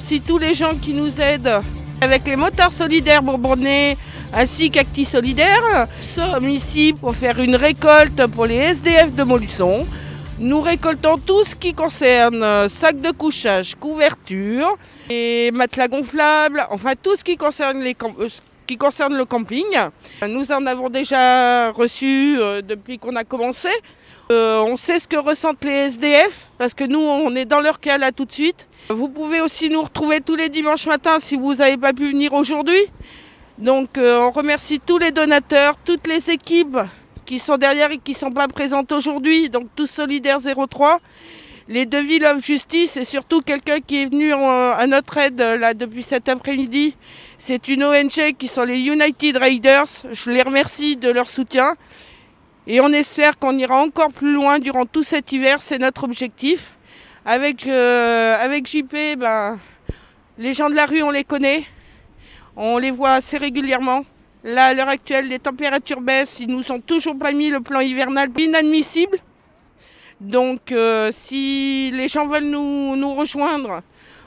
remercie tous les gens qui nous aident avec les motards solidaires bourbonnais ainsi qu'Acti Solidaire. Nous sommes ici pour faire une récolte pour les SDF de Montluçon. Nous récoltons tout ce qui concerne sacs de couchage, couverture, et matelas gonflables, enfin tout ce qui concerne le camping. Nous en avons déjà reçu depuis qu'on a commencé. On sait ce que ressentent les SDF parce que nous on est dans leur cas là tout de suite. Vous pouvez aussi nous retrouver tous les dimanches matins si vous n'avez pas pu venir aujourd'hui. Donc on remercie tous les donateurs, toutes les équipes qui sont derrière et qui ne sont pas présentes aujourd'hui. Donc tous solidaires 03, les Devils of Justice et surtout quelqu'un qui est venu à notre aide là depuis cet après-midi. C'est une ONG qui sont les United Raiders. Je les remercie de leur soutien. Et on espère qu'on ira encore plus loin durant tout cet hiver, c'est notre objectif. Avec JP, les gens de la rue, on les connaît, on les voit assez régulièrement. Là, à l'heure actuelle, les températures baissent, ils nous ont toujours pas mis le plan hivernal inadmissible. Donc, si les gens veulent nous rejoindre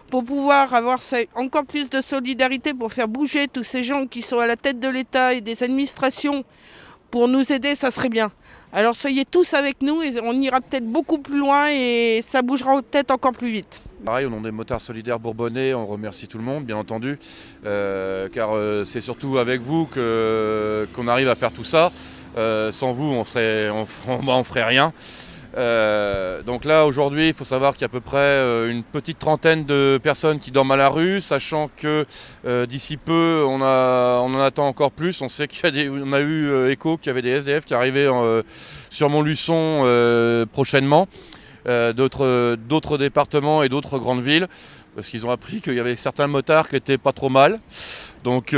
pour pouvoir avoir encore plus de solidarité pour faire bouger tous ces gens qui sont à la tête de l'État et des administrations, pour nous aider, ça serait bien. Alors soyez tous avec nous et on ira peut-être beaucoup plus loin et ça bougera peut-être encore plus vite. Pareil, au nom des motards solidaires bourbonnais, on remercie tout le monde, bien entendu, car c'est surtout avec vous qu'on arrive à faire tout ça. Sans vous, on ferait rien. Donc là, aujourd'hui, il faut savoir qu'il y a à peu près une petite trentaine de personnes qui dorment à la rue, sachant que d'ici peu, on en attend encore plus. On sait on a eu écho qu'il y avait des SDF qui arrivaient sur Montluçon prochainement, d'autres départements et d'autres grandes villes, parce qu'ils ont appris qu'il y avait certains motards qui étaient pas trop mal. Donc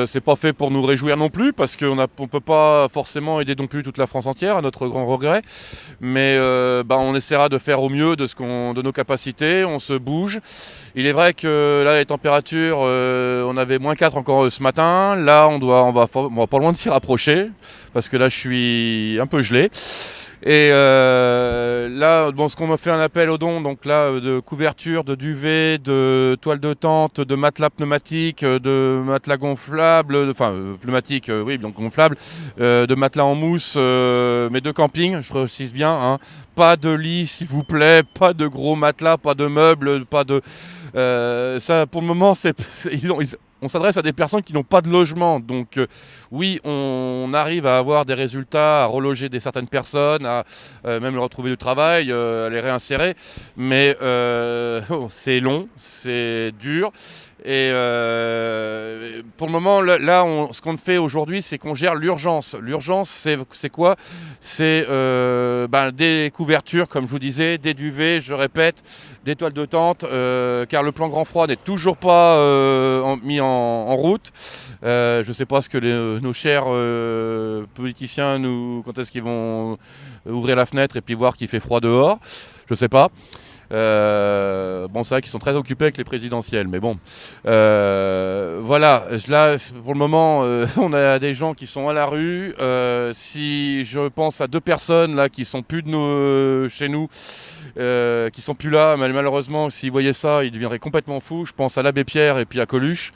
c'est pas fait pour nous réjouir non plus, parce qu'on ne peut pas forcément aider non plus toute la France entière, à notre grand regret. Mais on essaiera de faire au mieux de nos capacités, on se bouge. Il est vrai que là, les températures, on avait -4 encore ce matin. Là, on va pas loin de s'y rapprocher, parce que là, je suis un peu gelé. Et là, ce qu'on m'a fait un appel aux dons, donc là, de couverture, de duvet, de toile de tente, de matelas pneumatiques, de matelas gonflables, pneumatiques, oui, donc gonflables, de matelas en mousse, mais de camping, je précise bien, hein. Pas de lit, s'il vous plaît, pas de gros matelas, pas de meubles, pas de... ça, pour le moment, on s'adresse à des personnes qui n'ont pas de logement. Donc oui, on arrive à avoir des résultats, à reloger certaines personnes, à même leur retrouver du travail, à les réinsérer. Mais c'est long, c'est dur. Et pour le moment, là, ce qu'on fait aujourd'hui, c'est qu'on gère l'urgence. L'urgence, c'est quoi ? C'est des couvertures, comme je vous disais, des duvets, je répète, des toiles de tente, car le plan grand froid n'est toujours pas mis en route. Je ne sais pas ce que nos chers politiciens, quand est-ce qu'ils vont ouvrir la fenêtre et puis voir qu'il fait froid dehors. Je ne sais pas. C'est vrai qu'ils sont très occupés avec les présidentielles, mais bon. Voilà, là, pour le moment, on a des gens qui sont à la rue. Si je pense à 2 personnes là qui sont plus chez nous, qui sont plus là, mais malheureusement, s'ils voyaient ça, ils deviendraient complètement fous. Je pense à l'abbé Pierre et puis à Coluche.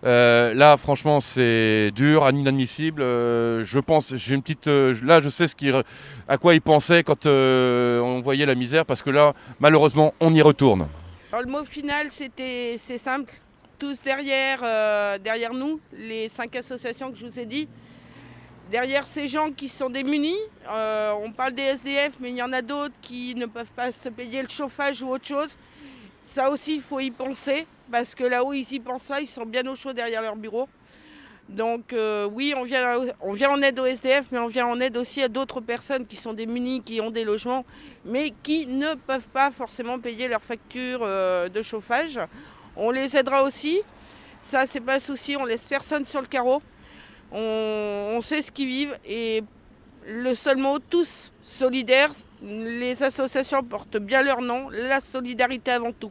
Là, franchement, c'est dur, inadmissible. Je pense, j'ai une petite. Là, je sais à quoi ils pensaient quand on voyait la misère, parce que là, malheureusement, on y retourne. Alors, le mot final, c'est simple. Tous derrière nous, les 5 associations que je vous ai dit, derrière ces gens qui sont démunis. On parle des SDF, mais il y en a d'autres qui ne peuvent pas se payer le chauffage ou autre chose. Ça aussi, il faut y penser, parce que là où ils y pensent pas, ils sont bien au chaud derrière leur bureau. Donc oui, on vient en aide aux SDF, mais on vient en aide aussi à d'autres personnes qui sont démunies, qui ont des logements, mais qui ne peuvent pas forcément payer leurs factures de chauffage. On les aidera aussi, ça c'est pas un souci, on laisse personne sur le carreau. On sait ce qu'ils vivent et le seul mot, tous solidaires, les associations portent bien leur nom, la solidarité avant tout.